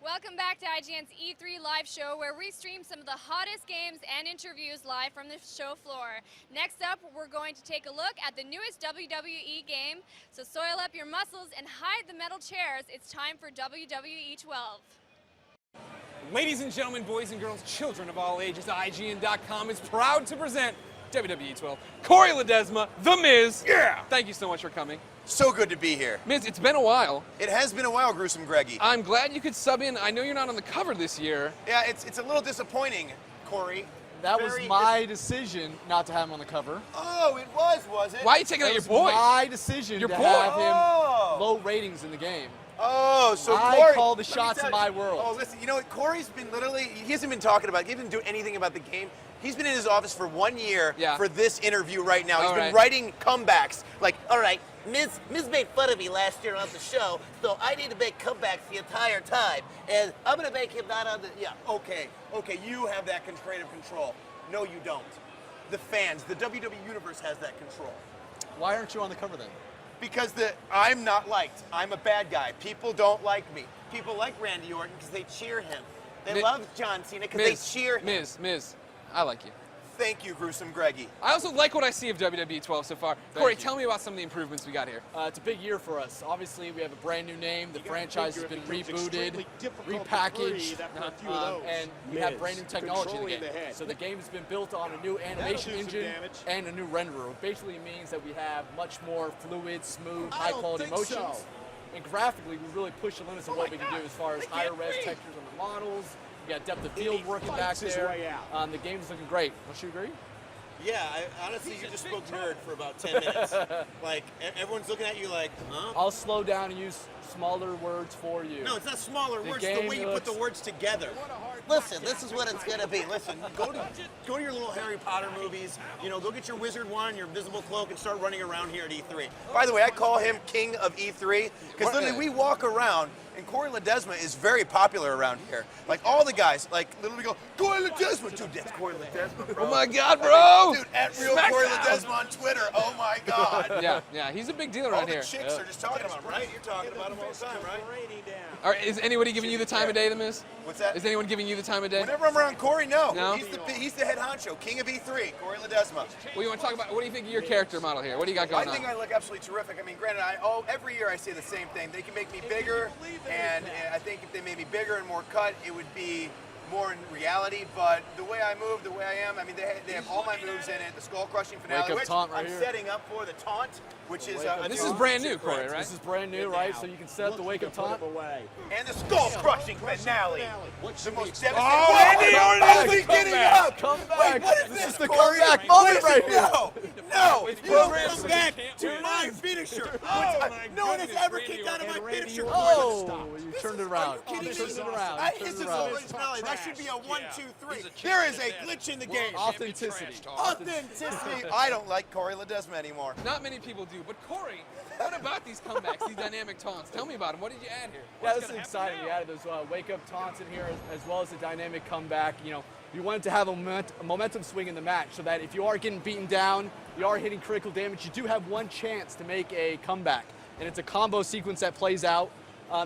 Welcome back to IGN's E3 live show, where we stream some of the hottest games and interviews live from the show floor. Next up, we're going to take a look at the newest WWE game. So soil up your muscles and hide the metal chairs. It's time for WWE 12. Ladies and gentlemen, boys and girls, children of all ages, IGN.com is proud to present WWE 12. Corey Ledesma, The Miz. Yeah! Thank you so much for coming. So good to be here. Miz, it's been a while. It has been a while, Gruesome Greggy. I'm glad you could sub in. I know you're not on the cover this year. Yeah, it's a little disappointing, Corey. That was my decision not to have him on the cover. Oh, it was it? Why are you taking out your boy? My decision Your to boy. have him low ratings in the game. Oh, so I Corey, call the let me shots tell in you- my world. Oh, listen, you know what? Corey's been literally, he hasn't been talking about, he hasn't do anything about the game. He's been in his office for 1 year for this interview right now. He's been writing comebacks. Like, all right, Miz made fun of me last year on the show, so I need to make comebacks the entire time. And I'm going to make him not on the, okay, you have that creative control. No, you don't. The fans, the WWE Universe has that control. Why aren't you on the cover then? Because I'm not liked. I'm a bad guy. People don't like me. People like Randy Orton because they cheer him. They love John Cena because they cheer him. Miz, I like you. Thank you, Gruesome Greggy. I also like what I see of WWE 12 so far. Corey, tell me about some of the improvements we got here. It's a big year for us. Obviously, we have a brand new name. The franchise has been rebooted, repackaged, and we have brand new technology in the game. So the game has been built on a new animation engine and a new renderer, which basically means that we have much more fluid, smooth, high-quality motions. And graphically, we really push the limits of what we can do as far as higher res textures on the models. We got depth of field working back there. The game's looking great. Don't you agree? Yeah, honestly, you just spoke nerd for about 10 minutes. Like, everyone's looking at you like, huh? I'll slow down and use smaller words for you. No, it's not smaller words. It's the way you put the words together. Listen, this is what it's gonna be. Listen, go to your little Harry Potter movies. You know, go get your wizard wand, your invisible cloak, and start running around here at E3. By the way, I call him King of E3 because literally we walk around and Corey Ledesma is very popular around here. Like all the guys, like literally go, Corey Ledesma, dude, that's Corey Ledesma, bro. Oh my God, bro! Dude, at real Corey Ledesma on Twitter. Oh my God. Yeah, he's a big deal around here. All the chicks are just talking about him, right? You're talking about him all the time, right? All right, is anybody giving you the time of day, The Miz? What's that? Is anyone giving you the time of day? Whenever I'm around Corey, no. No? He's the head honcho, King of E3, Corey Ledesma. Well, you want to talk about, what do you think of your character model here? What do you got going on? I think I look absolutely terrific. I mean, granted, every year I say the same thing. They can make me bigger, and I think if they made me bigger and more cut, it would be more in reality. But the way I move, the way I am, I mean, they have all my moves in it. The skull crushing finale, which I'm setting up for the taunt, which is this is brand new, Corey, right? This is brand new, right? So you can set up the wake up taunt. And the skull crushing finale. The most devastating. Oh, Randy Orton is getting up. Come back. Wait, what is This this? is the Corey? comeback moment What is right it? here. No. You don't come back to my finisher. No one has ever kicked out of my finisher. Oh, you turned it around. Are you kidding me? Turned it around. This is a finale. That should be a 1, 2, 3. There is a glitch in the game. Authenticity. Authenticity. I don't like Corey Ledesma anymore. Not many people do, but Corey, what about these comebacks, these dynamic taunts? Tell me about them. What did you add here? Yeah, this is exciting. We added those wake-up taunts in here as well as a dynamic comeback. You know, we wanted to have a momentum swing in the match so that if you are getting beaten down, you are hitting critical damage, you do have one chance to make a comeback. And it's a combo sequence that plays out.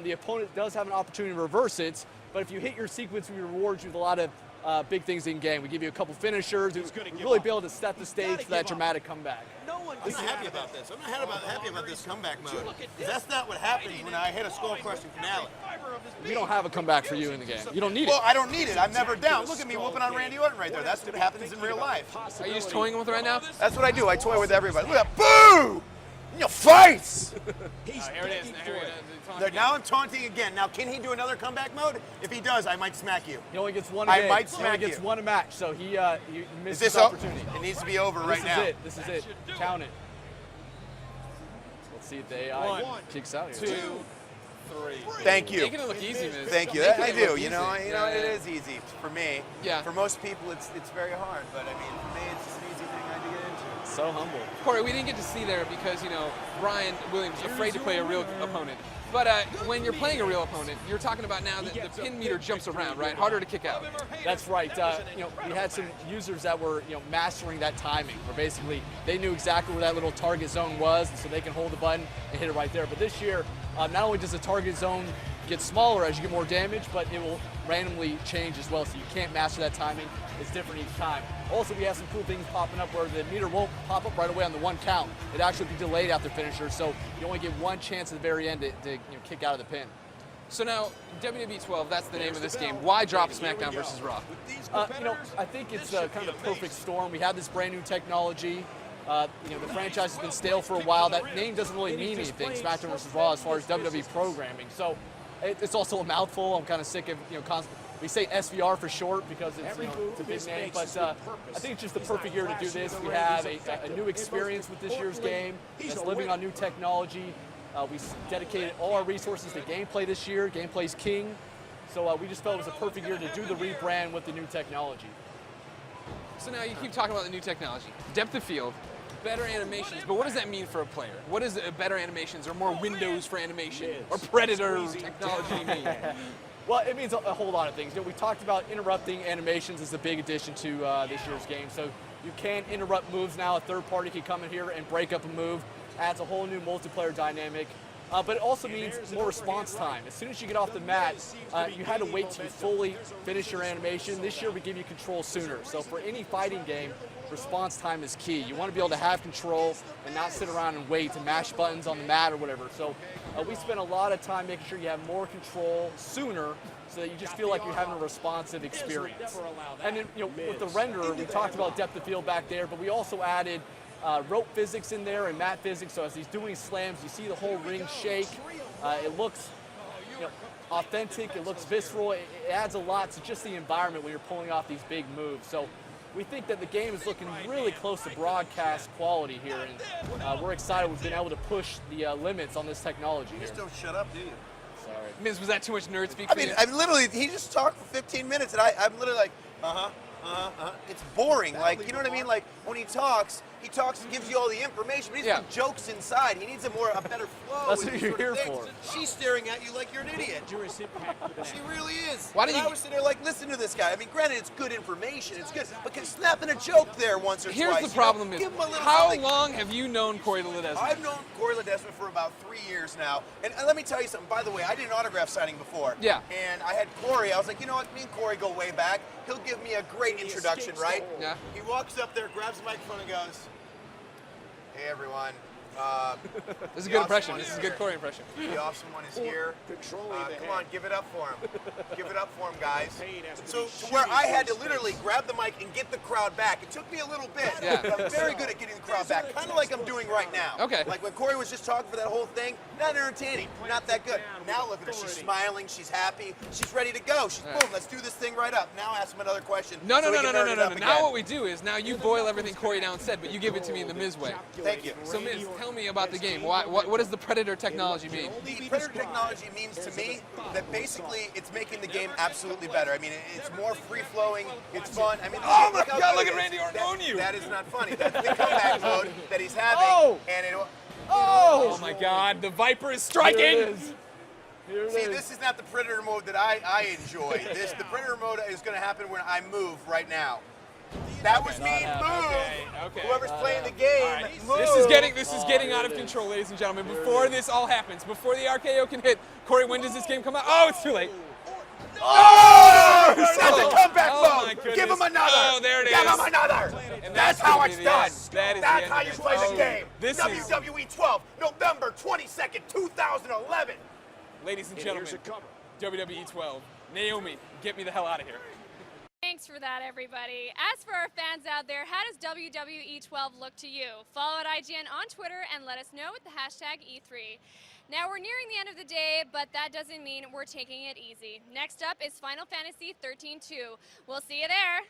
The opponent does have an opportunity to reverse it, but if you hit your sequence, we reward you with a lot of big things in game. We give you a couple finishers. We really be able to set the stage for that dramatic comeback. I'm not happy about this. I'm not happy about this comeback mode. That's not what happens when I hit a skull crushing finale. We don't have a comeback for you in the game. You don't need it. Well, I don't need it. I'm never down. Look at me whooping on Randy Orton right there. That's what happens in real life. Are you just toying with it right now? That's what I do. I toy with everybody. Look at that. Boo! In your face! Here it is. Now I'm taunting again. Now, can he do another comeback mode? If he does, I might smack you. He only gets one a game. I might He only smack gets you. one a match, so he missed Is this his opportunity. It needs to be over right now. This is it. Count it. Let's see if the AI kicks out here. 2, 3. Thank you. Making it look easy, Miz. Thank you. Making I it do. look You know, easy. it is easy for me. Yeah. For most people, it's very hard. But I mean, for me, it's just an easy thing I had to get into. So humble. Corey, we didn't get to see there because, you know, Brian Williams is afraid to play a real opponent. But when you're playing a real opponent, you're talking about now that the pin meter jumps around, right? Harder to kick out. That's right. You know, we had some users that were, you know, mastering that timing, where basically they knew exactly where that little target zone was, so they can hold the button and hit it right there. But this year, not only does the target zone get smaller as you get more damage, but it will randomly change as well, so you can't master that timing. It's different each time. Also, we have some cool things popping up where the meter won't pop up right away on the one count. It actually be delayed after finisher, so you only get one chance at the very end to kick out of the pin. So now, WWE 12, that's the name of this game. Why drop SmackDown versus Raw? I think it's kind of the perfect storm. We have this brand new technology. The franchise has been stale for a while. That name doesn't really mean anything, SmackDown versus Raw, as far as WWE programming. So it's also a mouthful. I'm kind of sick of, we say SVR for short because it's a big name, but I think it's just the perfect year to do this. We have a new experience with this year's game that's living on new technology. We dedicated all our resources to gameplay this year. Gameplay's king. So we just felt it was a perfect year to do the rebrand with the new technology. So now you keep talking about the new technology. Depth of field, better animations, but what does that mean for a player? What does better animations or more windows for animation or Predator technology mean? Well, it means a whole lot of things. We talked about interrupting animations as a big addition to this year's game. So you can interrupt moves now. A third party can come in here and break up a move. Adds a whole new multiplayer dynamic. But it also means more response time. As soon as you get off the mat, you had to wait till you fully finish your animation. This year we give you control sooner. So for any fighting game, response time is key. You want to be able to have control and not sit around and wait to mash buttons on the mat or whatever. So we spend a lot of time making sure you have more control sooner so that you just feel like you're having a responsive experience. And then, with the renderer, we talked about depth of field back there, but we also added rope physics in there and mat physics, so as he's doing slams, you see the whole ring shake. It looks authentic, it looks visceral, it adds a lot to just the environment when you're pulling off these big moves. So we think that the game is looking really close to broadcast quality here, and we're excited we've been able to push the limits on this technology here. You just don't shut up, do you? Sorry. Miz, was that too much nerd speak? I mean, he just talked for 15 minutes, and I'm literally like, It's boring. Like, you know what I mean? Like, when he talks and gives you all the information, but he's got jokes inside. He needs a better flow. That's what you're here for. She's staring at you like you're an idiot. She really is. Why did I was sitting there like, listen to this guy. I mean, granted, it's good information. It's good. But snapping a joke there once or twice. Here's the problem is, how long have you known Corey Ledesma? I've known Corey Ledesma for about 3 years now. And let me tell you something. By the way, I did an autograph signing before. Yeah. And I had Corey. I was like, you know what? Me and Corey go way back. He'll give me a great introduction, right? Yeah. He walks up there, grabs the microphone, and goes, "Hey, everyone. This is a good impression. This is a good Corey impression. The awesome one is here. Come on, give it up for him. Give it up for him, guys." So to where I had to literally grab the mic and get the crowd back. It took me a little bit. Yeah. But I'm very good at getting the crowd back, kind of like I'm doing right now. Okay. Like when Corey was just talking for that whole thing, not entertaining, not that good. Now look at her. She's smiling. She's happy. She's ready to go. She's boom. Let's do this thing right up. Now ask him another question. No. So we can nerd it up Now again. what we do is now you boil everything Corey down said, but you give it to me in the Miz way. Thank you. So Miz, tell me about the game. What does the Predator technology mean? The Predator technology means to me that basically it's making the game absolutely better. I mean, it's more free-flowing, it's fun. I mean, oh my God, look at Randy Orton on you. That is not funny. That's the comeback mode that he's having. Oh! And Oh my God, the Viper is striking. Here it See, is. this is not the Predator mode that I enjoy. The Predator mode is going to happen when I move right now. That was me. Move. Okay. Whoever's playing the game, move. This is getting out of control, ladies and gentlemen. Before this all happens, before the RKO can hit, Corey, when does this game come out? Oh, it's too late. Oh! That's a comeback my mode. goodness. Give him another. Oh, there it Give is. him another. And That's how gonna it's be done. the end. That's how you play the game. This is, WWE 12, November 22nd, 2011. ladies and gentlemen, WWE 12. Naomi, get me the hell out of here. Thanks for that, everybody. As for our fans out there, how does WWE 12 look to you? Follow at IGN on Twitter and let us know with the hashtag E3. Now, we're nearing the end of the day, but that doesn't mean we're taking it easy. Next up is Final Fantasy 13-2. We'll see you there.